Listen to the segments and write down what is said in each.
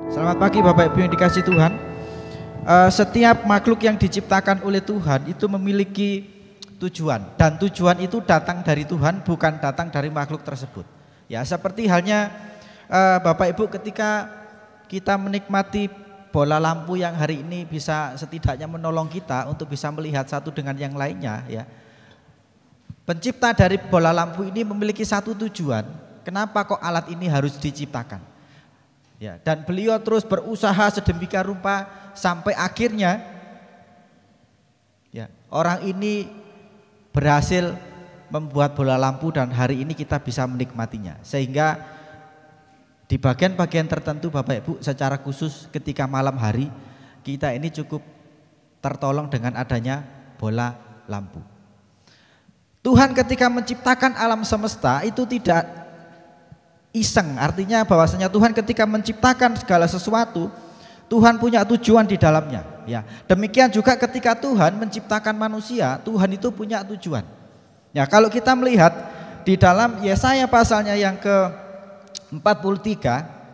Selamat pagi Bapak Ibu yang dikasihi Tuhan. Setiap makhluk yang diciptakan oleh Tuhan itu memiliki tujuan, dan tujuan itu datang dari Tuhan, bukan datang dari makhluk tersebut. Ya, seperti halnya Bapak Ibu ketika kita menikmati bola lampu yang hari ini bisa setidaknya menolong kita untuk bisa melihat satu dengan yang lainnya, ya. Pencipta dari bola lampu ini memiliki satu tujuan. Kenapa kok alat ini harus diciptakan? Ya, dan beliau terus berusaha sedemikian rupa sampai akhirnya ya, orang ini berhasil membuat bola lampu dan hari ini kita bisa menikmatinya. Sehingga di bagian-bagian tertentu Bapak Ibu secara khusus ketika malam hari kita ini cukup tertolong dengan adanya bola lampu. Tuhan ketika menciptakan alam semesta itu tidak iseng, artinya bahwasanya Tuhan ketika menciptakan segala sesuatu Tuhan punya tujuan di dalamnya, ya. Demikian juga ketika Tuhan menciptakan manusia, Tuhan itu punya tujuan. Ya, kalau kita melihat di dalam Yesaya pasalnya yang ke-43,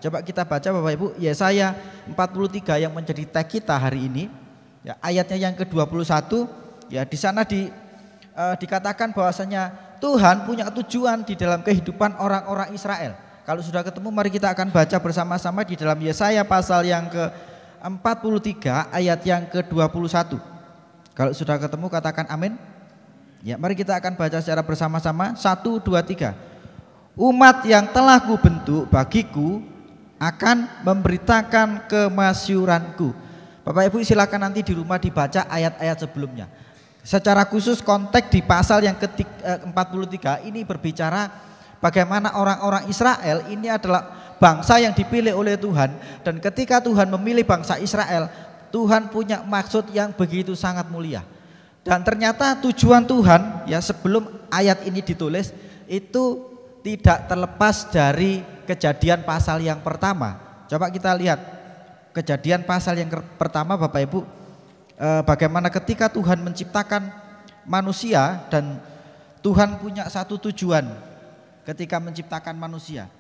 coba kita baca Bapak Ibu, Yesaya 43 yang menjadi teks kita hari ini, ya, ayatnya yang ke-21, ya, di sana dikatakan bahwasanya Tuhan punya tujuan di dalam kehidupan orang-orang Israel. Kalau sudah ketemu mari kita akan baca bersama-sama di dalam Yesaya pasal yang ke-43 ayat yang ke-21. Kalau sudah ketemu katakan amin. Ya, mari kita akan baca secara bersama-sama. 1, 2, 3. Umat yang telah kubentuk bagiku akan memberitakan kemasyuranku. Bapak Ibu silakan nanti di rumah dibaca ayat-ayat sebelumnya. Secara khusus konteks di pasal yang ke-43 ini berbicara bagaimana orang-orang Israel ini adalah bangsa yang dipilih oleh Tuhan, dan ketika Tuhan memilih bangsa Israel, Tuhan punya maksud yang begitu sangat mulia. Dan ternyata tujuan Tuhan, ya, sebelum ayat ini ditulis itu tidak terlepas dari Kejadian pasal yang pertama. Coba kita lihat Kejadian pasal yang pertama Bapak Ibu, bagaimana ketika Tuhan menciptakan manusia dan Tuhan punya satu tujuan ketika menciptakan manusia.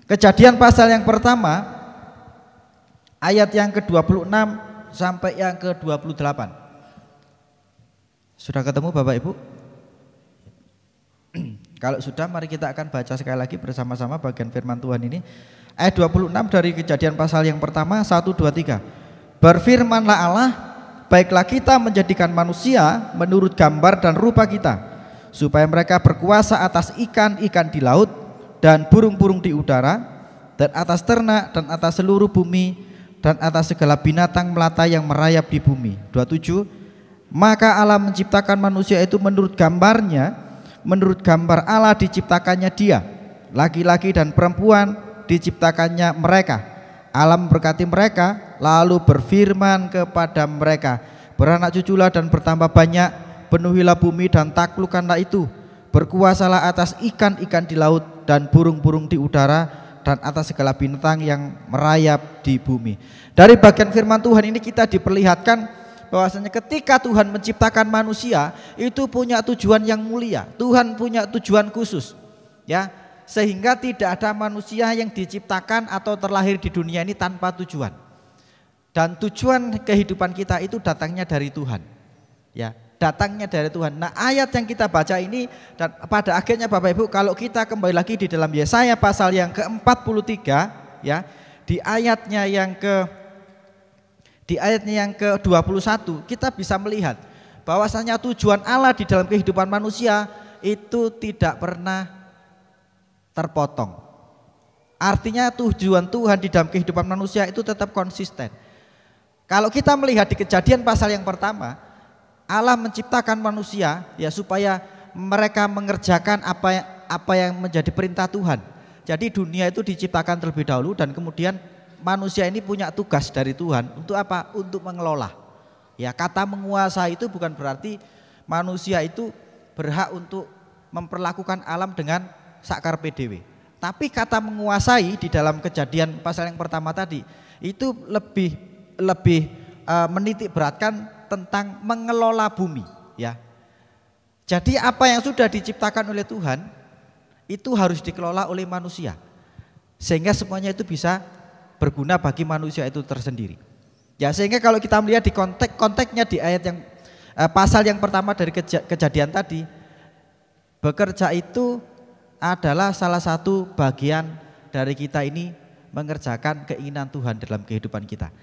Kejadian pasal yang pertama ayat yang ke-26 sampai yang ke-28. Sudah ketemu Bapak Ibu? Kalau sudah mari kita akan baca sekali lagi bersama-sama bagian firman Tuhan ini. Ayat 26 dari Kejadian pasal yang pertama, 1, 2, 3. Berfirmanlah Allah, baiklah kita menjadikan manusia menurut gambar dan rupa kita, supaya mereka berkuasa atas ikan-ikan di laut dan burung-burung di udara, dan atas ternak dan atas seluruh bumi, dan atas segala binatang melata yang merayap di bumi. 27. Maka Allah menciptakan manusia itu menurut gambarnya, menurut gambar Allah diciptakannya dia, laki-laki dan perempuan diciptakannya mereka. Allah memberkati mereka lalu berfirman kepada mereka, beranak cuculah dan bertambah banyak, penuhilah bumi dan taklukkanlah itu, berkuasalah atas ikan-ikan di laut dan burung-burung di udara dan atas segala bintang yang merayap di bumi. Dari bagian firman Tuhan ini kita diperlihatkan bahwasanya ketika Tuhan menciptakan manusia itu punya tujuan yang mulia. Tuhan punya tujuan khusus, ya, sehingga tidak ada manusia yang diciptakan atau terlahir di dunia ini tanpa tujuan. Dan tujuan kehidupan kita itu datangnya dari Tuhan, ya, datangnya dari Tuhan. Nah, ayat yang kita baca ini dan pada akhirnya Bapak Ibu kalau kita kembali lagi di dalam Yesaya pasal yang ke-43, ya, di ayatnya yang ke-21 kita bisa melihat bahwasanya tujuan Allah di dalam kehidupan manusia itu tidak pernah terpotong. Artinya tujuan Tuhan di dalam kehidupan manusia itu tetap konsisten. Kalau kita melihat di Kejadian pasal yang pertama, Allah menciptakan manusia, ya, supaya mereka mengerjakan apa yang menjadi perintah Tuhan. Jadi dunia itu diciptakan terlebih dahulu dan kemudian manusia ini punya tugas dari Tuhan untuk apa? Untuk mengelola. Ya, kata menguasai itu bukan berarti manusia itu berhak untuk memperlakukan alam dengan sakar PDW. Tapi kata menguasai di dalam Kejadian pasal yang pertama tadi itu lebih menitik beratkan tentang mengelola bumi, ya. Jadi apa yang sudah diciptakan oleh Tuhan itu harus dikelola oleh manusia sehingga semuanya itu bisa berguna bagi manusia itu tersendiri. Ya, sehingga kalau kita melihat di konteksnya di ayat yang pasal yang pertama dari Kejadian tadi, bekerja itu adalah salah satu bagian dari kita ini mengerjakan keinginan Tuhan dalam kehidupan kita.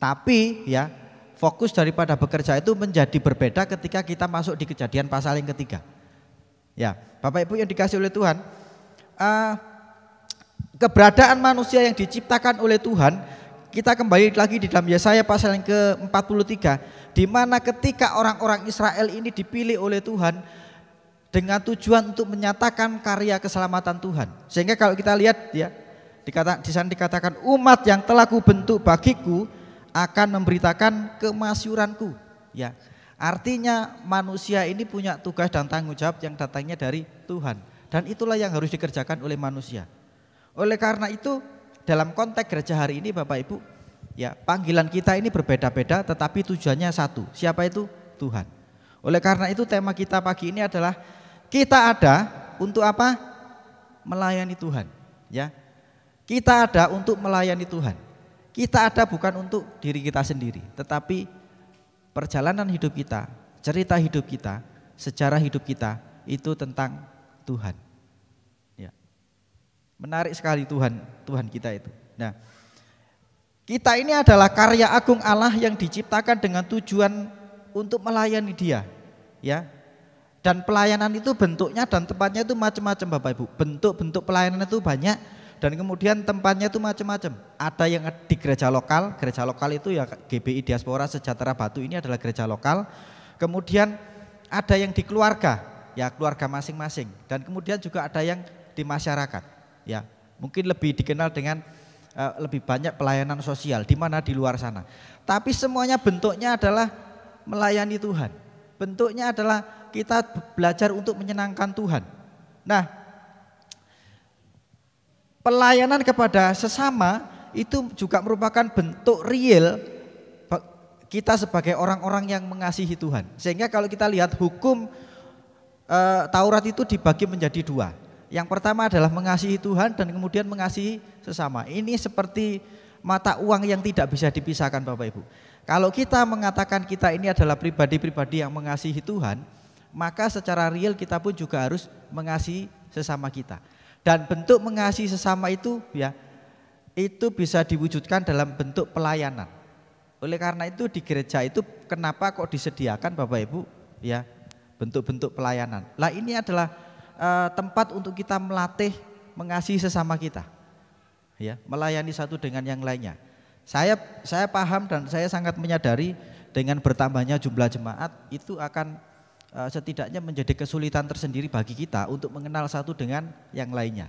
Tapi ya, fokus daripada bekerja itu menjadi berbeda ketika kita masuk di Kejadian pasal yang ketiga. Ya, Bapak Ibu yang dikasih oleh Tuhan, keberadaan manusia yang diciptakan oleh Tuhan, kita kembali lagi di dalam Yesaya pasal yang ke-43, di mana ketika orang-orang Israel ini dipilih oleh Tuhan dengan tujuan untuk menyatakan karya keselamatan Tuhan. Sehingga kalau kita lihat ya, di sana dikatakan umat yang telah kubentuk bagiku akan memberitakan kemasyuranku. Ya, artinya manusia ini punya tugas dan tanggung jawab yang datangnya dari Tuhan, dan itulah yang harus dikerjakan oleh manusia. Oleh karena itu dalam konteks gereja hari ini Bapak Ibu, ya, panggilan kita ini berbeda-beda tetapi tujuannya satu. Siapa itu? Tuhan. Oleh karena itu tema kita pagi ini adalah kita ada untuk apa? Melayani Tuhan. Ya, kita ada untuk melayani Tuhan. Kita ada bukan untuk diri kita sendiri, tetapi perjalanan hidup kita, cerita hidup kita, sejarah hidup kita itu tentang Tuhan. Ya. Menarik sekali Tuhan kita itu. Nah, kita ini adalah karya agung Allah yang diciptakan dengan tujuan untuk melayani Dia. Ya. Dan pelayanan itu bentuknya dan tempatnya itu macam-macam Bapak Ibu. Bentuk-bentuk pelayanan itu banyak. Dan kemudian tempatnya itu macam-macam. Ada yang di gereja lokal itu ya GBI Diaspora Sejahtera Batu ini adalah gereja lokal. Kemudian ada yang di keluarga, ya keluarga masing-masing. Dan kemudian juga ada yang di masyarakat, ya mungkin lebih dikenal dengan lebih banyak pelayanan sosial di mana di luar sana. Tapi semuanya bentuknya adalah melayani Tuhan. Bentuknya adalah kita belajar untuk menyenangkan Tuhan. Nah, pelayanan kepada sesama itu juga merupakan bentuk real kita sebagai orang-orang yang mengasihi Tuhan. Sehingga kalau kita lihat hukum Taurat itu dibagi menjadi dua. Yang pertama adalah mengasihi Tuhan dan kemudian mengasihi sesama. Ini seperti mata uang yang tidak bisa dipisahkan Bapak Ibu. Kalau kita mengatakan kita ini adalah pribadi-pribadi yang mengasihi Tuhan, maka secara real kita pun juga harus mengasihi sesama kita. Dan bentuk mengasihi sesama itu ya, itu bisa diwujudkan dalam bentuk pelayanan. Oleh karena itu di gereja itu kenapa kok disediakan Bapak Ibu ya bentuk-bentuk pelayanan. Lah ini adalah tempat untuk kita melatih mengasihi sesama kita. Ya, melayani satu dengan yang lainnya. Saya paham dan saya sangat menyadari dengan bertambahnya jumlah jemaat itu akan setidaknya menjadi kesulitan tersendiri bagi kita untuk mengenal satu dengan yang lainnya.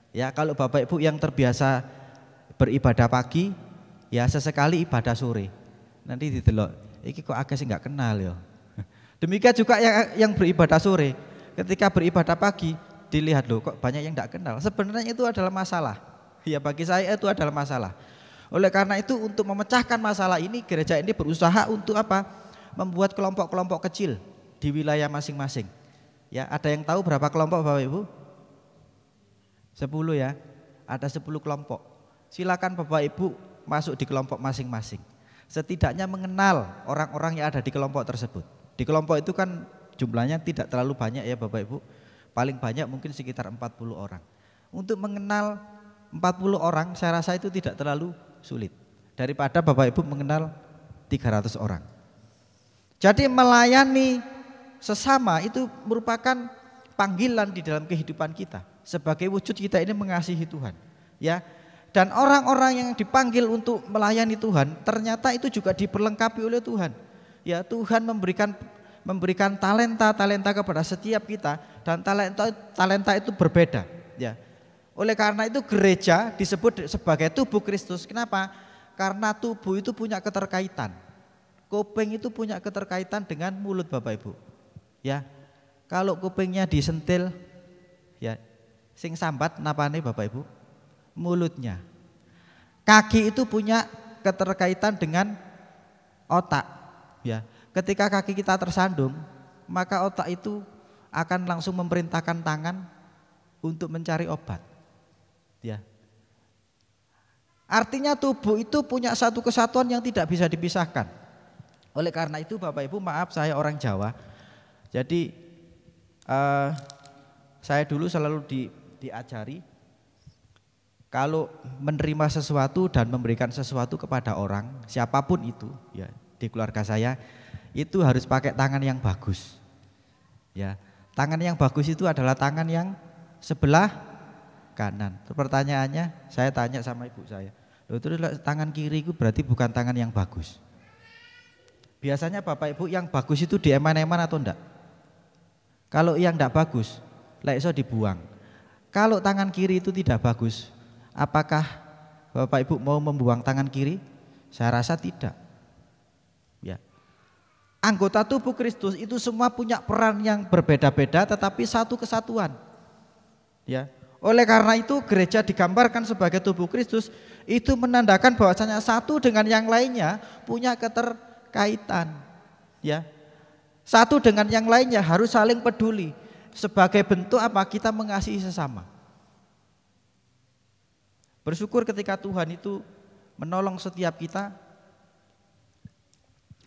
Ya, kalau Bapak Ibu yang terbiasa beribadah pagi, ya sesekali ibadah sore. Nanti didelok, iki kok akeh sing enggak kenal ya. Demikian juga yang beribadah sore, ketika beribadah pagi dilihat loh kok banyak yang enggak kenal. Sebenarnya itu adalah masalah. Ya bagi saya itu adalah masalah. Oleh karena itu untuk memecahkan masalah ini gereja ini berusaha untuk apa? Membuat kelompok-kelompok kecil di wilayah masing-masing. Ya, ada yang tahu berapa kelompok Bapak Ibu? 10 ya. Ada 10 kelompok. Silakan Bapak Ibu masuk di kelompok masing-masing. Setidaknya mengenal orang-orang yang ada di kelompok tersebut. Di kelompok itu kan jumlahnya tidak terlalu banyak ya Bapak Ibu. Paling banyak mungkin sekitar 40 orang. Untuk mengenal 40 orang saya rasa itu tidak terlalu sulit. Daripada Bapak Ibu mengenal 300 orang. Jadi melayani sesama itu merupakan panggilan di dalam kehidupan kita. Sebagai wujud kita ini mengasihi Tuhan. Ya. Dan orang-orang yang dipanggil untuk melayani Tuhan ternyata itu juga diperlengkapi oleh Tuhan. Ya, Tuhan memberikan talenta kepada setiap kita dan talenta itu berbeda. Ya. Oleh karena itu gereja disebut sebagai tubuh Kristus. Kenapa? Karena tubuh itu punya keterkaitan. Kuping itu punya keterkaitan dengan mulut Bapak Ibu. Ya. Kalau kupingnya disentil ya sing sambat napane Bapak Ibu? Mulutnya. Kaki itu punya keterkaitan dengan otak. Ya, ketika kaki kita tersandung, maka otak itu akan langsung memerintahkan tangan untuk mencari obat. Ya. Artinya tubuh itu punya satu kesatuan yang tidak bisa dipisahkan. Oleh karena itu Bapak Ibu, maaf saya orang Jawa. Jadi saya dulu selalu diajari kalau menerima sesuatu dan memberikan sesuatu kepada orang, siapapun itu, ya di keluarga saya, itu harus pakai tangan yang bagus. Ya, tangan yang bagus itu adalah tangan yang sebelah kanan. Pertanyaannya, saya tanya sama ibu saya, loh, terus tangan kiri itu berarti bukan tangan yang bagus. Biasanya Bapak Ibu yang bagus itu dieman-eman atau enggak? Kalau yang enggak bagus, lah iso dibuang. Kalau tangan kiri itu tidak bagus, apakah Bapak Ibu mau membuang tangan kiri? Saya rasa tidak. Ya. Anggota tubuh Kristus itu semua punya peran yang berbeda-beda tetapi satu kesatuan. Ya. Oleh karena itu gereja digambarkan sebagai tubuh Kristus, itu menandakan bahwasanya satu dengan yang lainnya punya keterkaitan. Ya. Satu dengan yang lainnya harus saling peduli. Sebagai bentuk apa? Kita mengasihi sesama. Bersyukur ketika Tuhan itu menolong setiap kita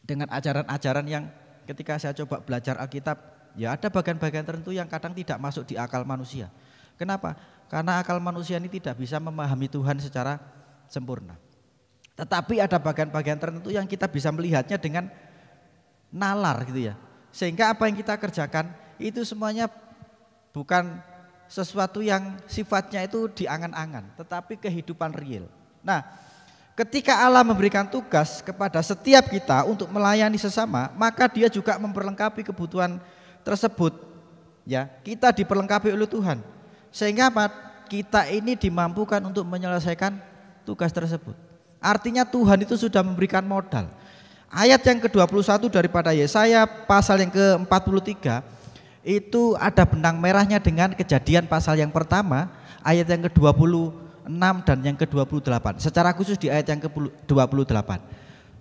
dengan ajaran-ajaran yang ketika saya coba belajar Alkitab, ya ada bagian-bagian tertentu yang kadang tidak masuk di akal manusia. Kenapa? Karena akal manusia ini tidak bisa memahami Tuhan secara sempurna. Tetapi ada bagian-bagian tertentu yang kita bisa melihatnya dengan nalar gitu ya. Sehingga apa yang kita kerjakan itu semuanya bukan sesuatu yang sifatnya itu diangan-angan, tetapi kehidupan real. Nah, ketika Allah memberikan tugas kepada setiap kita untuk melayani sesama, maka Dia juga memperlengkapi kebutuhan tersebut. Ya, kita diperlengkapi oleh Tuhan. Sehingga apa? Kita ini dimampukan untuk menyelesaikan tugas tersebut. Artinya Tuhan itu sudah memberikan modal. Ayat yang ke-21 daripada Yesaya pasal yang ke-43 itu ada benang merahnya dengan Kejadian pasal yang pertama ayat yang ke-26 dan yang ke-28. Secara khusus di ayat yang ke-28.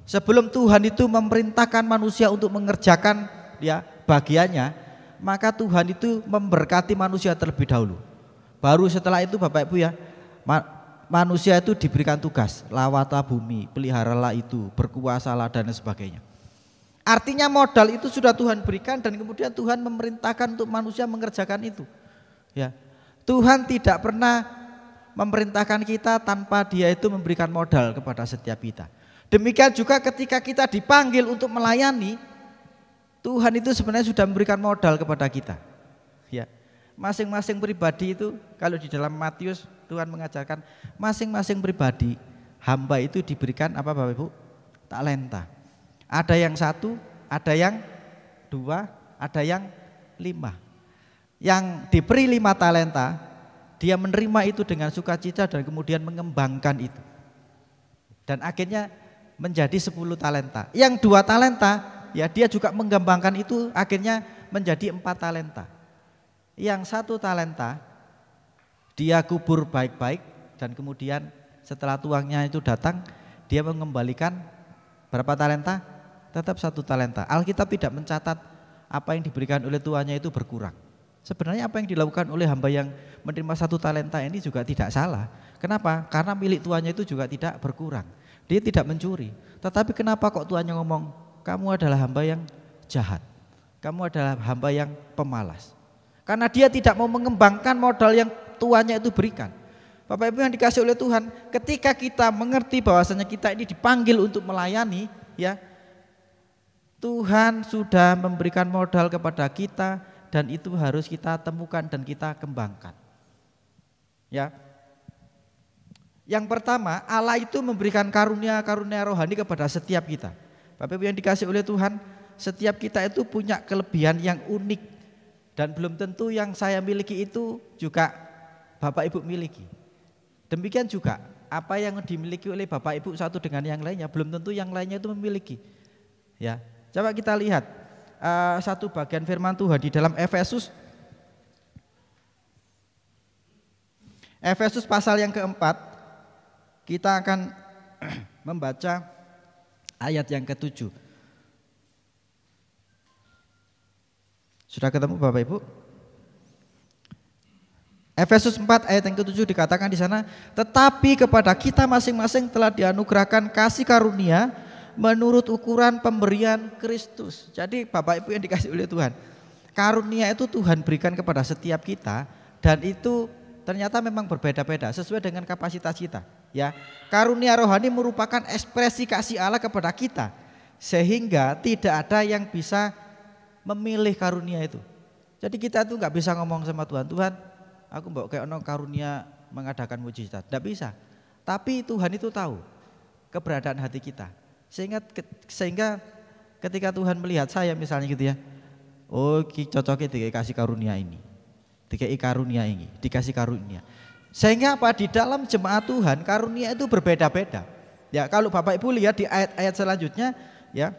Sebelum Tuhan itu memerintahkan manusia untuk mengerjakan ya bagiannya, maka Tuhan itu memberkati manusia terlebih dahulu. Baru setelah itu Bapak Ibu ya, manusia itu diberikan tugas, lawatlah bumi, peliharalah itu, berkuasalah dan sebagainya. Artinya modal itu sudah Tuhan berikan dan kemudian Tuhan memerintahkan untuk manusia mengerjakan itu. Ya, Tuhan tidak pernah memerintahkan kita tanpa Dia itu memberikan modal kepada setiap kita. Demikian juga ketika kita dipanggil untuk melayani, Tuhan itu sebenarnya sudah memberikan modal kepada kita. Ya, masing-masing pribadi itu kalau di dalam Matius Tuhan mengajarkan masing-masing pribadi hamba itu diberikan apa Bapak Ibu? Talenta. Ada yang 1, ada yang 2, ada yang 5. Yang diberi 5 talenta, dia menerima itu dengan sukacita dan kemudian mengembangkan itu. Dan akhirnya menjadi 10 talenta. Yang 2 talenta, ya dia juga mengembangkan itu akhirnya menjadi 4 talenta. Yang 1 talenta dia kubur baik-baik dan kemudian setelah tuangnya itu datang, dia mengembalikan berapa talenta? Tetap 1 talenta. Alkitab tidak mencatat apa yang diberikan oleh tuannya itu berkurang. Sebenarnya apa yang dilakukan oleh hamba yang menerima 1 talenta ini juga tidak salah. Kenapa? Karena milik tuannya itu juga tidak berkurang. Dia tidak mencuri. Tetapi kenapa kok tuannya ngomong, kamu adalah hamba yang jahat, kamu adalah hamba yang pemalas. Karena dia tidak mau mengembangkan modal yang tuannya itu berikan. Bapak Ibu yang dikasih oleh Tuhan, ketika kita mengerti bahwasanya kita ini dipanggil untuk melayani, ya Tuhan sudah memberikan modal kepada kita dan itu harus kita temukan dan kita kembangkan. Ya. Yang pertama, Allah itu memberikan karunia-karunia rohani kepada setiap kita. Bapak Ibu yang dikasih oleh Tuhan, setiap kita itu punya kelebihan yang unik dan belum tentu yang saya miliki itu juga Bapak Ibu miliki. Demikian juga apa yang dimiliki oleh Bapak Ibu satu dengan yang lainnya belum tentu yang lainnya itu memiliki. Ya. Coba kita lihat satu bagian firman Tuhan di dalam Efesus pasal yang keempat. Kita akan membaca ayat yang ke-7. Sudah ketemu Bapak Ibu? Efesus 4 ayat yang ke-7 dikatakan di sana, tetapi kepada kita masing-masing telah dianugerahkan kasih karunia menurut ukuran pemberian Kristus. Jadi Bapak Ibu yang dikasih oleh Tuhan, karunia itu Tuhan berikan kepada setiap kita, dan itu ternyata memang berbeda-beda sesuai dengan kapasitas kita. Ya, karunia rohani merupakan ekspresi kasih Allah kepada kita, sehingga tidak ada yang bisa memilih karunia itu. Jadi kita tuh nggak bisa ngomong sama Tuhan, Tuhan, aku mau kayak karunia mengadakan mujizat, tidak bisa. Tapi Tuhan itu tahu keberadaan hati kita, sehingga ketika Tuhan melihat saya misalnya gitu ya, oh cocoknya dikasih karunia ini, dikasih karunia. Sehingga apa, di dalam jemaat Tuhan karunia itu berbeda-beda. Ya, kalau Bapak Ibu lihat di ayat-ayat selanjutnya, ya,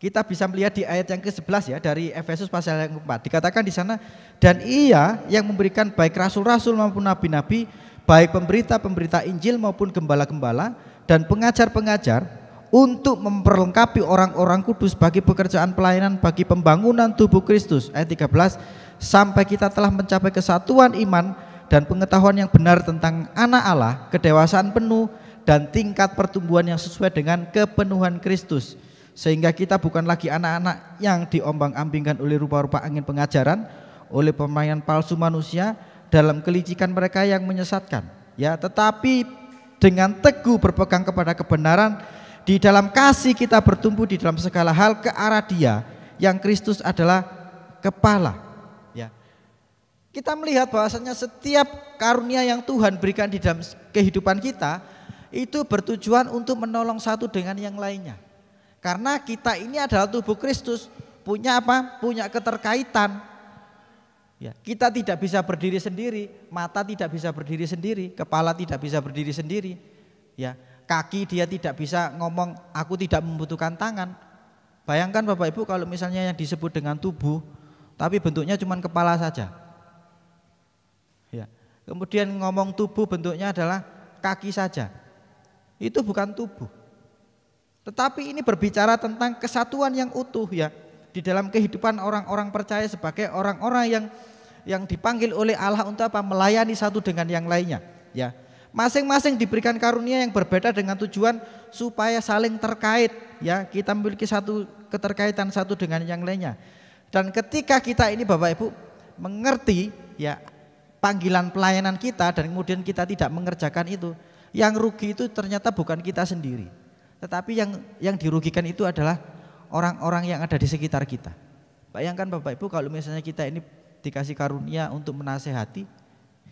kita bisa melihat di ayat yang ke-11 ya dari Efesus pasal yang ke-4. Dikatakan di sana, dan Ia yang memberikan baik rasul-rasul maupun nabi-nabi, baik pemberita-pemberita Injil maupun gembala-gembala dan pengajar-pengajar, untuk memperlengkapi orang-orang kudus bagi pekerjaan pelayanan bagi pembangunan tubuh Kristus. Ayat 13, sampai kita telah mencapai kesatuan iman dan pengetahuan yang benar tentang anak Allah, kedewasaan penuh dan tingkat pertumbuhan yang sesuai dengan kepenuhan Kristus, sehingga kita bukan lagi anak-anak yang diombang-ambingkan oleh rupa-rupa angin pengajaran, oleh permainan palsu manusia dalam kelicikan mereka yang menyesatkan, ya, tetapi dengan teguh berpegang kepada kebenaran, di dalam kasih kita bertumbuh di dalam segala hal ke arah Dia yang Kristus adalah kepala. Ya. Kita melihat bahwasanya setiap karunia yang Tuhan berikan di dalam kehidupan kita itu bertujuan untuk menolong satu dengan yang lainnya. Karena kita ini adalah tubuh Kristus, punya apa? Punya keterkaitan. Ya, kita tidak bisa berdiri sendiri, mata tidak bisa berdiri sendiri, kepala tidak bisa berdiri sendiri. Ya, kaki dia tidak bisa ngomong, aku tidak membutuhkan tangan. Bayangkan Bapak Ibu kalau misalnya yang disebut dengan tubuh, tapi bentuknya cuma kepala saja. Ya, kemudian ngomong tubuh bentuknya adalah kaki saja. Itu bukan tubuh. Tetapi ini berbicara tentang kesatuan yang utuh ya, di dalam kehidupan orang-orang percaya sebagai orang-orang yang dipanggil oleh Allah untuk apa? Melayani satu dengan yang lainnya. Ya, masing-masing diberikan karunia yang berbeda dengan tujuan supaya saling terkait. Ya, kita memiliki satu keterkaitan satu dengan yang lainnya. Dan ketika kita ini Bapak Ibu mengerti ya panggilan pelayanan kita dan kemudian kita tidak mengerjakan itu, yang rugi itu ternyata bukan kita sendiri. Tetapi yang dirugikan itu adalah orang-orang yang ada di sekitar kita. Bayangkan Bapak Ibu kalau misalnya kita ini dikasih karunia untuk menasehati,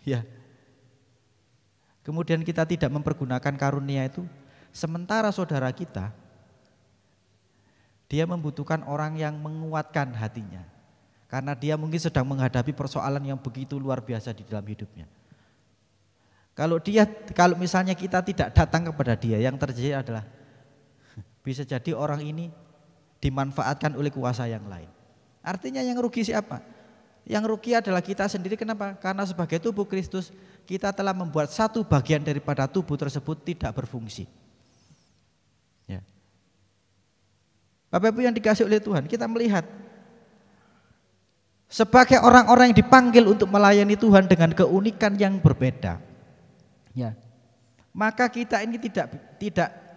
ya, kemudian kita tidak mempergunakan karunia itu, sementara saudara kita, dia membutuhkan orang yang menguatkan hatinya, karena dia mungkin sedang menghadapi persoalan yang begitu luar biasa di dalam hidupnya. Kalau misalnya kita tidak datang kepada dia, yang terjadi adalah bisa jadi orang ini dimanfaatkan oleh kuasa yang lain. Artinya yang rugi siapa? Yang rugi adalah kita sendiri. Kenapa? Karena sebagai tubuh Kristus kita telah membuat satu bagian daripada tubuh tersebut tidak berfungsi. Ya. Bapak Ibu yang dikasih oleh Tuhan, kita melihat sebagai orang-orang yang dipanggil untuk melayani Tuhan dengan keunikan yang berbeda. Ya. Maka kita ini tidak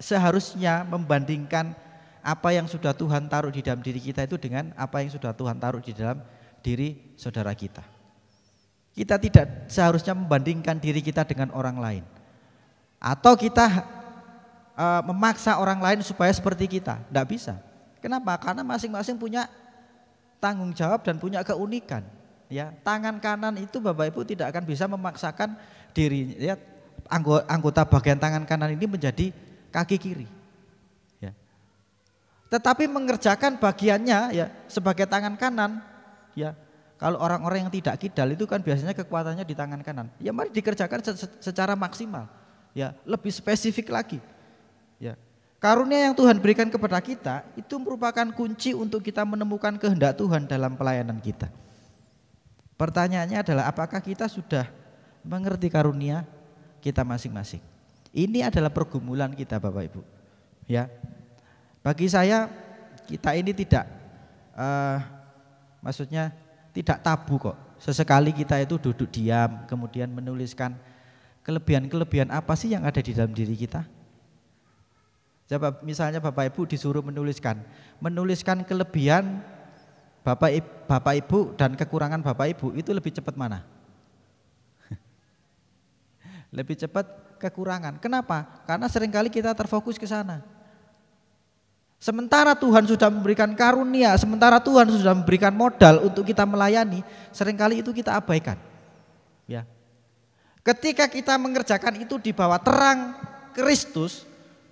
seharusnya membandingkan apa yang sudah Tuhan taruh di dalam diri kita itu dengan apa yang sudah Tuhan taruh di dalam diri saudara kita. Kita tidak seharusnya membandingkan diri kita dengan orang lain, atau kita memaksa orang lain supaya seperti kita. Tidak bisa. Kenapa? Karena masing-masing punya tanggung jawab dan punya keunikan. Ya, tangan kanan itu Bapak Ibu tidak akan bisa memaksakan diri, ya, anggota bagian tangan kanan ini menjadi kaki kiri, ya. Tetapi mengerjakan bagiannya ya sebagai tangan kanan, ya. Kalau orang-orang yang tidak kidal itu kan biasanya kekuatannya di tangan kanan. Ya mari dikerjakan secara maksimal, ya, lebih spesifik lagi, ya. Karunia yang Tuhan berikan kepada kita itu merupakan kunci untuk kita menemukan kehendak Tuhan dalam pelayanan kita. Pertanyaannya adalah apakah kita sudah mengerti karunia kita masing-masing? Ini adalah pergumulan kita Bapak Ibu. Ya, bagi saya kita ini tidak, maksudnya tidak tabu kok. Sesekali kita itu duduk diam, kemudian menuliskan kelebihan-kelebihan apa sih yang ada di dalam diri kita. Coba misalnya Bapak Ibu disuruh menuliskan kelebihan Bapak Ibu dan kekurangan Bapak Ibu, itu lebih cepat mana? Lebih cepat kekurangan. Kenapa? Karena seringkali kita terfokus ke sana. Sementara Tuhan sudah memberikan karunia, sementara Tuhan sudah memberikan modal untuk kita melayani, seringkali itu kita abaikan. Ya. Ketika kita mengerjakan itu di bawah terang Kristus,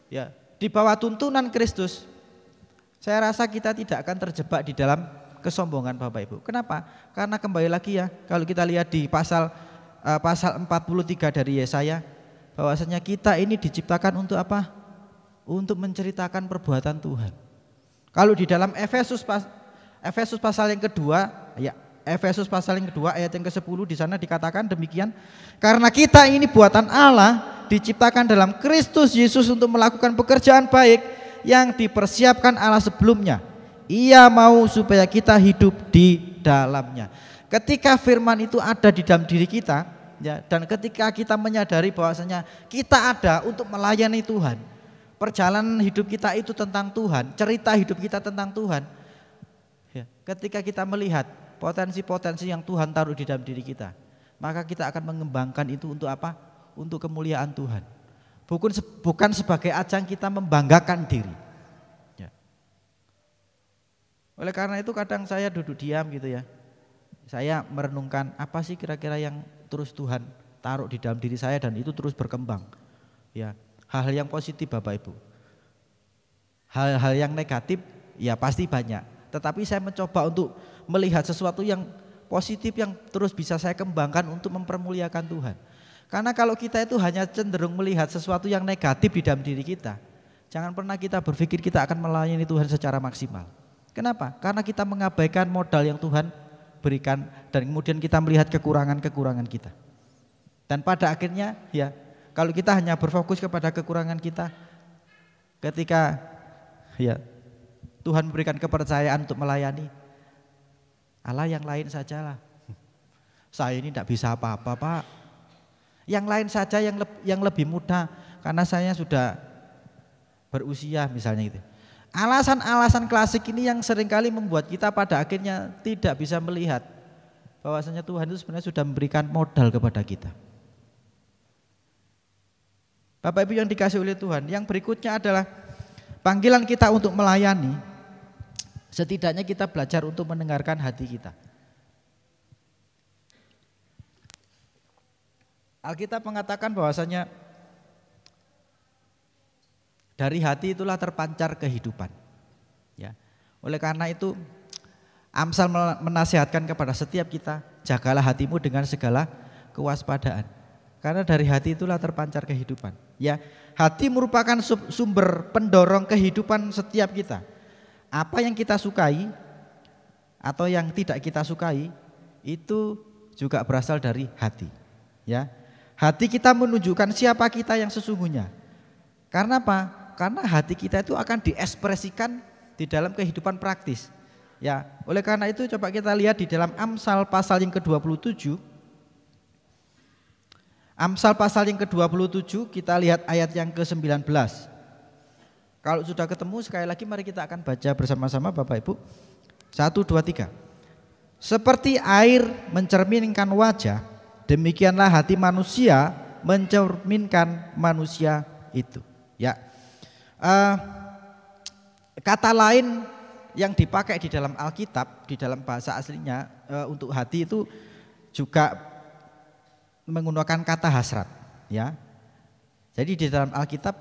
ya, di bawah tuntunan Kristus, saya rasa kita tidak akan terjebak di dalam kesombongan Bapak Ibu. Kenapa? Karena kembali lagi ya, kalau kita lihat di pasal 43 dari Yesaya, bahwasanya kita ini diciptakan untuk apa? Untuk menceritakan perbuatan Tuhan. Kalau di dalam Efesus pasal yang kedua, ya, Efesus pasal yang kedua ayat yang ke-10 di sana dikatakan demikian, karena kita ini buatan Allah, diciptakan dalam Kristus Yesus untuk melakukan pekerjaan baik yang dipersiapkan Allah sebelumnya. Ia mau supaya kita hidup di dalamnya. Ketika firman itu ada di dalam diri kita, ya, dan ketika kita menyadari bahwasanya kita ada untuk melayani Tuhan, perjalanan hidup kita itu tentang Tuhan, cerita hidup kita tentang Tuhan, ya, ketika kita melihat potensi-potensi yang Tuhan taruh di dalam diri kita, maka kita akan mengembangkan itu untuk apa? Untuk kemuliaan Tuhan, bukan sebagai ajang kita membanggakan diri, ya. Oleh karena itu kadang saya duduk diam gitu ya, saya merenungkan apa sih kira-kira yang terus Tuhan taruh di dalam diri saya dan itu terus berkembang, ya. Hal-hal yang positif Bapak Ibu, hal-hal yang negatif ya pasti banyak, tetapi saya mencoba untuk melihat sesuatu yang positif yang terus bisa saya kembangkan untuk mempermuliakan Tuhan. Karena kalau kita itu hanya cenderung melihat sesuatu yang negatif di dalam diri kita, jangan pernah kita berpikir kita akan melayani Tuhan secara maksimal. Kenapa? Karena kita mengabaikan modal yang Tuhan berikan dan kemudian kita melihat kekurangan-kekurangan kita. Dan pada akhirnya ya, kalau kita hanya berfokus kepada kekurangan kita, ketika ya Tuhan memberikan kepercayaan untuk melayani, Allah yang lain sajalah. Saya ini tidak bisa apa-apa Pak. Yang lain saja yang lebih mudah karena saya sudah berusia misalnya gitu. Alasan-alasan klasik ini yang seringkali membuat kita pada akhirnya tidak bisa melihat bahwasanya Tuhan itu sebenarnya sudah memberikan modal kepada kita. Bapak Ibu yang dikasih oleh Tuhan, yang berikutnya adalah panggilan kita untuk melayani. Setidaknya kita belajar untuk mendengarkan hati kita. Alkitab mengatakan bahwasanya dari hati itulah terpancar kehidupan. Ya. Oleh karena itu Amsal menasihatkan kepada setiap kita, jagalah hatimu dengan segala kewaspadaan. Karena dari hati itulah terpancar kehidupan. Ya, hati merupakan sumber pendorong kehidupan setiap kita. Apa yang kita sukai atau yang tidak kita sukai itu juga berasal dari hati. Ya, hati kita menunjukkan siapa kita yang sesungguhnya. Karena apa? Karena hati kita itu akan diekspresikan di dalam kehidupan praktis. Ya, oleh karena itu coba kita lihat di dalam Amsal pasal yang ke-27. Amsal pasal yang ke-27 kita lihat ayat yang ke-19. Kalau sudah ketemu sekali lagi mari kita akan baca bersama-sama Bapak Ibu. 1, 2, 3. Seperti air mencerminkan wajah, demikianlah hati manusia mencerminkan manusia itu. Ya, kata lain yang dipakai di dalam Alkitab, di dalam bahasa aslinya untuk hati itu juga menggunakan kata hasrat, ya. Jadi di dalam Alkitab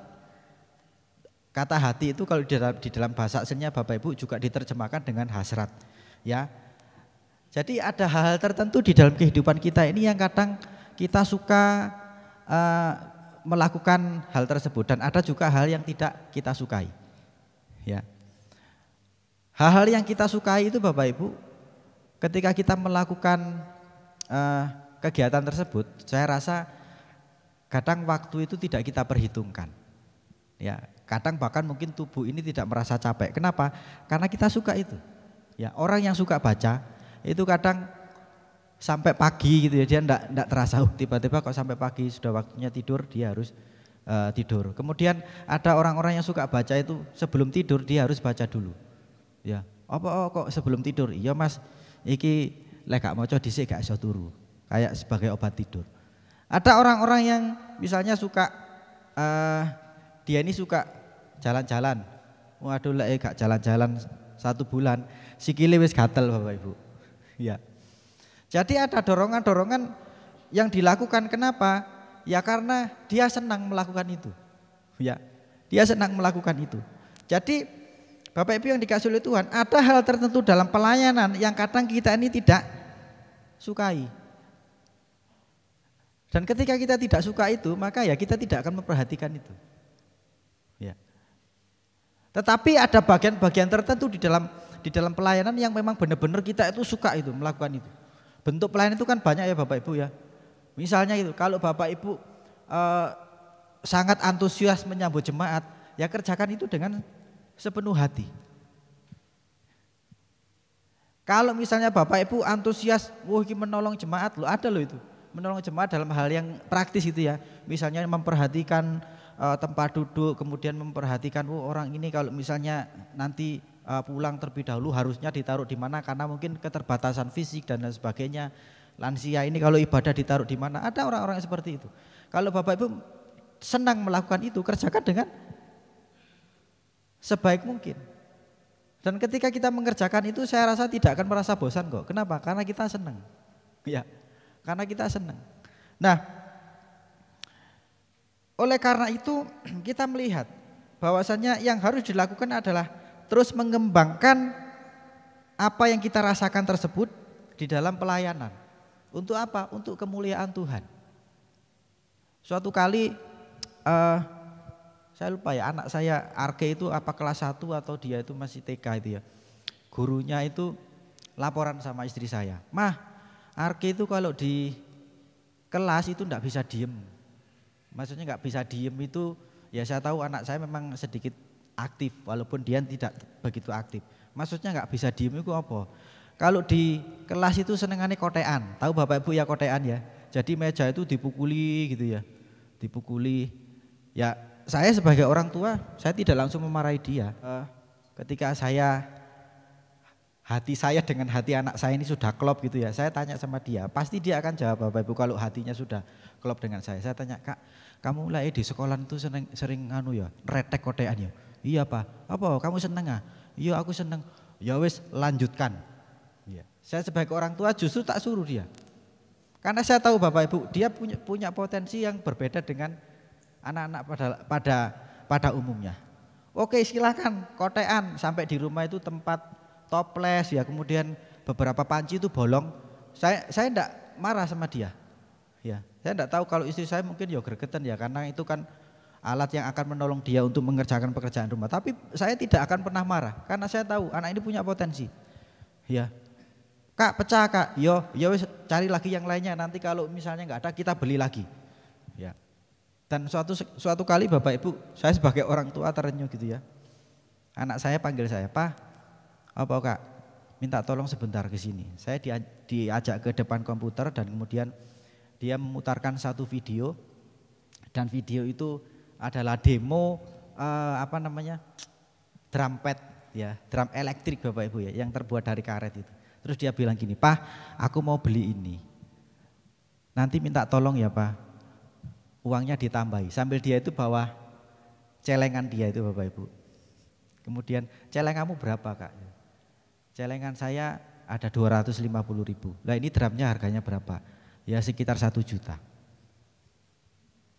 kata hati itu kalau di dalam bahasa aslinya Bapak Ibu juga diterjemahkan dengan hasrat, ya. Jadi ada hal-hal tertentu di dalam kehidupan kita ini yang kadang kita suka melakukan hal tersebut dan ada juga hal yang tidak kita sukai, ya. Hal-hal yang kita sukai itu Bapak Ibu, ketika kita melakukan kegiatan tersebut, saya rasa kadang waktu itu tidak kita perhitungkan. Ya, kadang bahkan mungkin tubuh ini tidak merasa capek. Kenapa? Karena kita suka itu. Ya, orang yang suka baca itu kadang sampai pagi gitu ya, dia enggak terasa, tiba-tiba kok sampai pagi sudah waktunya tidur, dia harus tidur. Kemudian ada orang-orang yang suka baca itu sebelum tidur dia harus baca dulu. Ya, apa kok sebelum tidur? Iya Mas, iki lek gak maca dhisik gak iso turu. Kayak sebagai obat tidur. Ada orang-orang yang misalnya suka dia ini suka jalan-jalan. Waduh lek gak jalan-jalan 1 bulan, sikile wis gatel Bapak Ibu. Ya. Jadi ada dorongan-dorongan yang dilakukan, kenapa? Ya karena dia senang melakukan itu. Ya. Dia senang melakukan itu. Jadi Bapak Ibu yang dikasihi oleh Tuhan, ada hal tertentu dalam pelayanan yang kadang kita ini tidak sukai. Dan ketika kita tidak suka itu, maka ya kita tidak akan memperhatikan itu. Ya. Tetapi ada bagian-bagian tertentu di dalam pelayanan yang memang benar-benar kita itu suka itu, melakukan itu. Bentuk pelayanan itu kan banyak ya Bapak Ibu ya. Misalnya itu, kalau Bapak Ibu sangat antusias menyambut jemaat, ya kerjakan itu dengan sepenuh hati. Kalau misalnya Bapak Ibu antusias, wah ini menolong jemaat loh, ada loh itu. Menolong jemaat dalam hal yang praktis itu ya. Misalnya memperhatikan tempat duduk, kemudian memperhatikan orang ini kalau misalnya nanti pulang terlebih dahulu harusnya ditaruh di mana karena mungkin keterbatasan fisik dan lain sebagainya. Lansia ini kalau ibadah ditaruh di mana? Ada orang-orang yang seperti itu. Kalau Bapak Ibu senang melakukan itu, kerjakan dengan sebaik mungkin. Dan ketika kita mengerjakan itu saya rasa tidak akan merasa bosan kok. Kenapa? Karena kita senang. Ya. Karena kita senang. Nah, oleh karena itu kita melihat bahwasannya yang harus dilakukan adalah terus mengembangkan apa yang kita rasakan tersebut di dalam pelayanan. Untuk apa? Untuk kemuliaan Tuhan. Suatu kali saya lupa ya, anak saya Arke itu apa kelas 1 atau dia itu masih TK itu ya. Gurunya itu laporan sama istri saya, "Mah, Arke itu kalau di kelas itu enggak bisa diem." Maksudnya enggak bisa diem itu ya saya tahu anak saya memang sedikit aktif walaupun dia tidak begitu aktif. Maksudnya enggak bisa diem itu apa? Kalau di kelas itu senengannya kotean. Tahu Bapak Ibu ya kotean ya. Jadi meja itu dipukuli gitu ya. Dipukuli. Ya saya sebagai orang tua saya tidak langsung memarahi dia. Ketika hati saya dengan hati anak saya ini sudah klop gitu ya. Saya tanya sama dia, pasti dia akan jawab Bapak Ibu kalau hatinya sudah klop dengan saya. Saya tanya, "Kak, kamu mulai di sekolah itu sering ya, retek kotean ya?" "Iya Pak." "Apa, kamu seneng ah?" "Iya aku seneng." "Ya wis lanjutkan." Ya. Saya sebagai orang tua justru tak suruh dia. Karena saya tahu Bapak Ibu, dia punya potensi yang berbeda dengan anak-anak pada umumnya. Oke, silakan kotean sampai di rumah itu tempat toples ya, kemudian beberapa panci itu bolong. Saya enggak marah sama dia. Ya, saya enggak tahu kalau istri saya mungkin ya gregetan ya karena itu kan alat yang akan menolong dia untuk mengerjakan pekerjaan rumah. Tapi saya tidak akan pernah marah karena saya tahu anak ini punya potensi. Ya. "Kak, pecah Kak." Ya wis cari lagi yang lainnya, nanti kalau misalnya enggak ada kita beli lagi. Ya. Dan suatu kali Bapak Ibu, saya sebagai orang tua terenyuh gitu ya. Anak saya panggil saya, "Pak, apa Kak? Minta tolong sebentar ke sini." Saya diajak ke depan komputer dan kemudian dia memutarkan satu video dan video itu adalah demo drum pad ya, drum elektrik Bapak Ibu ya, yang terbuat dari karet itu. Terus dia bilang gini, "Pak, aku mau beli ini. Nanti minta tolong ya Pak, uangnya ditambahi." Sambil dia itu bawa celengan dia itu Bapak Ibu. Kemudian, "Celenganmu berapa Kak?" "Celengan saya ada 250.000. Lah ini drumnya harganya berapa?" "Ya sekitar 1 juta.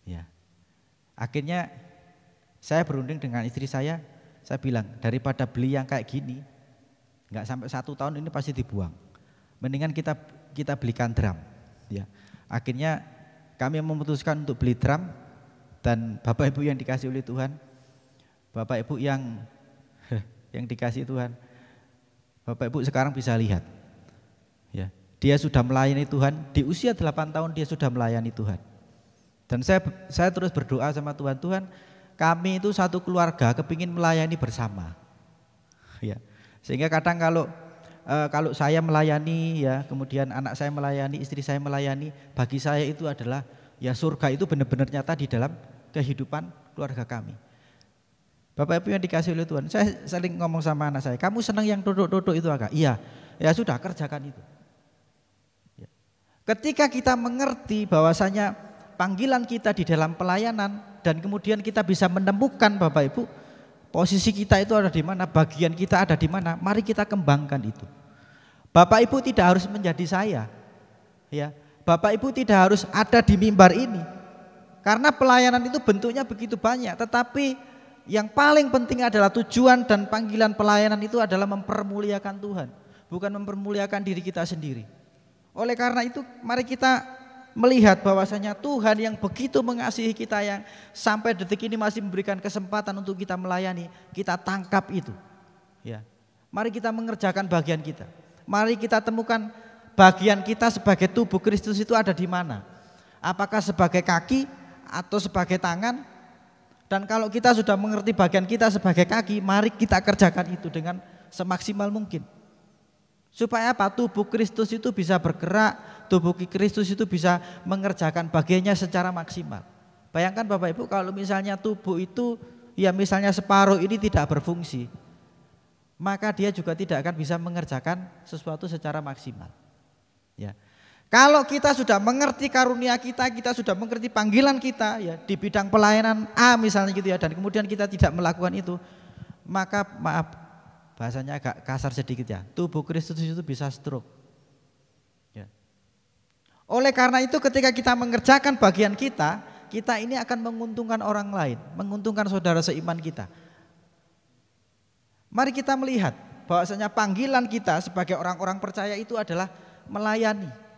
Ya. Akhirnya saya berunding dengan istri saya bilang daripada beli yang kayak gini, nggak sampai 1 tahun ini pasti dibuang. Mendingan kita belikan drum. Ya. Akhirnya kami memutuskan untuk beli drum dan Bapak Ibu yang dikasih oleh Tuhan, Bapak Ibu yang dikasih Tuhan, Bapak Ibu sekarang bisa lihat. Ya. Dia sudah melayani Tuhan, di usia 8 tahun dia sudah melayani Tuhan. Dan saya terus berdoa sama Tuhan, "Tuhan, kami itu satu keluarga kepingin melayani bersama." Ya. Sehingga kadang kalau kalau saya melayani ya, kemudian anak saya melayani, istri saya melayani, bagi saya itu adalah ya surga itu benar-benar nyata di dalam kehidupan keluarga kami. Bapak Ibu yang dikasih oleh Tuhan, saya sering ngomong sama anak saya, kamu senang yang duduk-duduk itu agak? Iya, ya sudah kerjakan itu. Ya. Ketika kita mengerti bahwasanya panggilan kita di dalam pelayanan dan kemudian kita bisa menemukan Bapak Ibu, posisi kita itu ada di mana, bagian kita ada di mana, mari kita kembangkan itu. Bapak Ibu tidak harus menjadi saya. Ya. Bapak Ibu tidak harus ada di mimbar ini. Karena pelayanan itu bentuknya begitu banyak, tetapi yang paling penting adalah tujuan dan panggilan pelayanan itu adalah mempermuliakan Tuhan, bukan mempermuliakan diri kita sendiri. Oleh karena itu mari kita melihat bahwasanya Tuhan yang begitu mengasihi kita, yang sampai detik ini masih memberikan kesempatan untuk kita melayani, kita tangkap itu. Ya. Mari kita mengerjakan bagian kita. Mari kita temukan bagian kita sebagai tubuh Kristus itu ada di mana. Apakah sebagai kaki atau sebagai tangan? Dan kalau kita sudah mengerti bagian kita sebagai kaki, mari kita kerjakan itu dengan semaksimal mungkin. Supaya apa? Tubuh Kristus itu bisa bergerak, tubuh Kristus itu bisa mengerjakan bagiannya secara maksimal. Bayangkan Bapak Ibu kalau misalnya tubuh itu ya misalnya separuh ini tidak berfungsi, maka dia juga tidak akan bisa mengerjakan sesuatu secara maksimal. Ya. Kalau kita sudah mengerti karunia kita, kita sudah mengerti panggilan kita ya di bidang pelayanan A misalnya gitu ya, dan kemudian kita tidak melakukan itu, maka maaf bahasanya agak kasar sedikit ya, tubuh Kristus itu bisa stroke. Ya. Oleh karena itu ketika kita mengerjakan bagian kita, kita ini akan menguntungkan orang lain, menguntungkan saudara seiman kita. Mari kita melihat bahwasanya panggilan kita sebagai orang-orang percaya itu adalah melayani.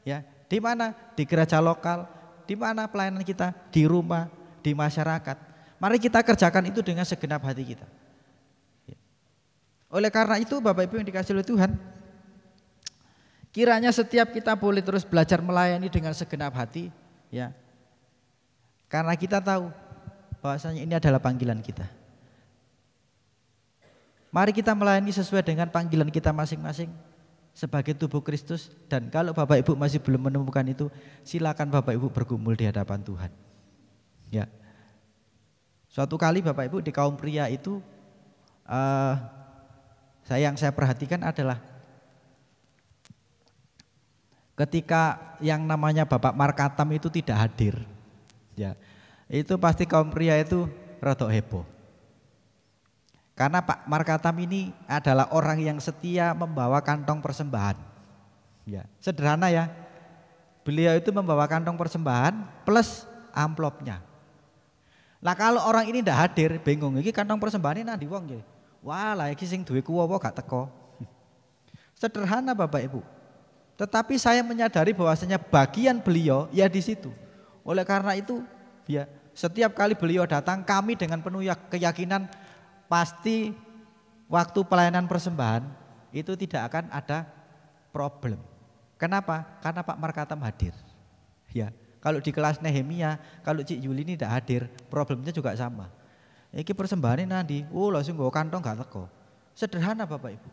Ya, di mana? Di gereja lokal, di mana pelayanan kita, di rumah, di masyarakat. Mari kita kerjakan itu dengan segenap hati kita. Ya. Oleh karena itu Bapak Ibu yang dikasihi oleh Tuhan, kiranya setiap kita boleh terus belajar melayani dengan segenap hati, ya. Karena kita tahu bahwasanya ini adalah panggilan kita. Mari kita melayani sesuai dengan panggilan kita masing-masing sebagai tubuh Kristus, dan kalau Bapak Ibu masih belum menemukan itu, silakan Bapak Ibu bergumul di hadapan Tuhan. Ya. Suatu kali Bapak Ibu di kaum pria itu yang saya perhatikan adalah ketika yang namanya Bapak Markatam itu tidak hadir. Ya. Itu pasti kaum pria itu rada heboh. Karena Pak Markatam ini adalah orang yang setia membawa kantong persembahan. Ya, sederhana ya. Beliau itu membawa kantong persembahan plus amplopnya. Nah kalau orang ini tidak hadir, bingung iki kantong persembahan ini nanti wong ya. Wah, lah iki sing duwe kuwo gak teko. Sederhana Bapak Ibu. Tetapi saya menyadari bahwasanya bagian beliau ya di situ. Oleh karena itu, ya setiap kali beliau datang, kami dengan penuh keyakinan pasti waktu pelayanan persembahan itu tidak akan ada problem. Kenapa? Karena Pak Markatam hadir. Ya, kalau di kelas Nehemia, kalau Cik Yuli ini tidak hadir, problemnya juga sama. Iki persembahan nanti, langsung gue kantong gak teko. Sederhana Bapak Ibu.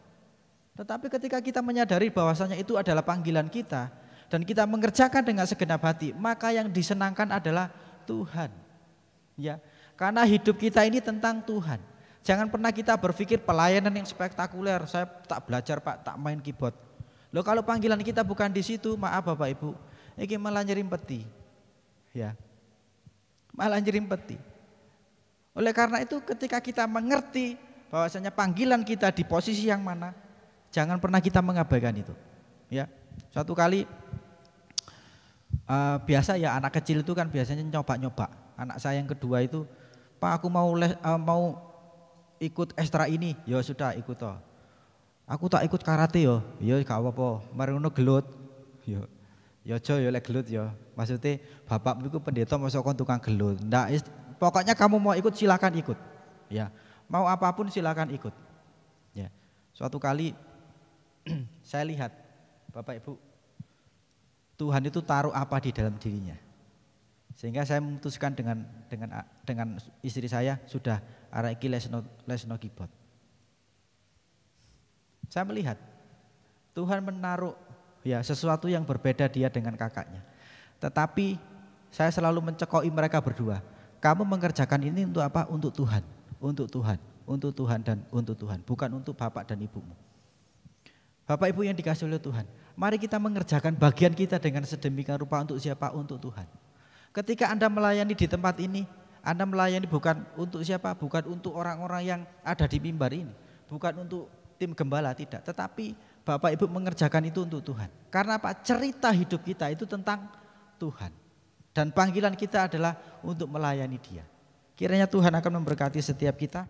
Tetapi ketika kita menyadari bahwasanya itu adalah panggilan kita dan kita mengerjakan dengan segenap hati, maka yang disenangkan adalah Tuhan. Ya, karena hidup kita ini tentang Tuhan. Jangan pernah kita berpikir pelayanan yang spektakuler, saya tak belajar Pak, tak main keyboard. Loh kalau panggilan kita bukan di situ, maaf Bapak Ibu, ini malah nyerimpeti. Ya. Malah nyerimpeti. Oleh karena itu ketika kita mengerti bahwasanya panggilan kita di posisi yang mana, jangan pernah kita mengabaikan itu. Ya. Suatu kali biasa ya anak kecil itu kan biasanya nyoba-nyoba. Anak saya yang kedua itu, Pak aku mau ikut ekstra ini, ya sudah ikut toh. Aku tak ikut karate yo, ya gak apa-apa. Mari ngono gelut, yo, ya aja yo lek gelut yo. Maksudnya bapakmu itu pendeta masa kon tukang gelut. Ndak, pokoknya kamu mau ikut silakan ikut. Ya, mau apapun silakan ikut. Ya, suatu kali saya lihat Bapak Ibu, Tuhan itu taruh apa di dalam dirinya. Sehingga saya memutuskan dengan istri saya sudah arek iki lesno keyboard. Saya melihat Tuhan menaruh ya sesuatu yang berbeda dia dengan kakaknya. Tetapi saya selalu mencekoi mereka berdua. Kamu mengerjakan ini untuk apa? Untuk Tuhan, untuk Tuhan, untuk Tuhan dan untuk Tuhan, bukan untuk bapak dan ibumu. Bapak ibu yang dikasihi oleh Tuhan, mari kita mengerjakan bagian kita dengan sedemikian rupa untuk siapa? Untuk Tuhan. Ketika Anda melayani di tempat ini, Anda melayani bukan untuk siapa? Bukan untuk orang-orang yang ada di mimbar ini, bukan untuk tim gembala, tidak. Tetapi Bapak Ibu mengerjakan itu untuk Tuhan. Karena apa? Cerita hidup kita itu tentang Tuhan. Dan panggilan kita adalah untuk melayani Dia. Kiranya Tuhan akan memberkati setiap kita.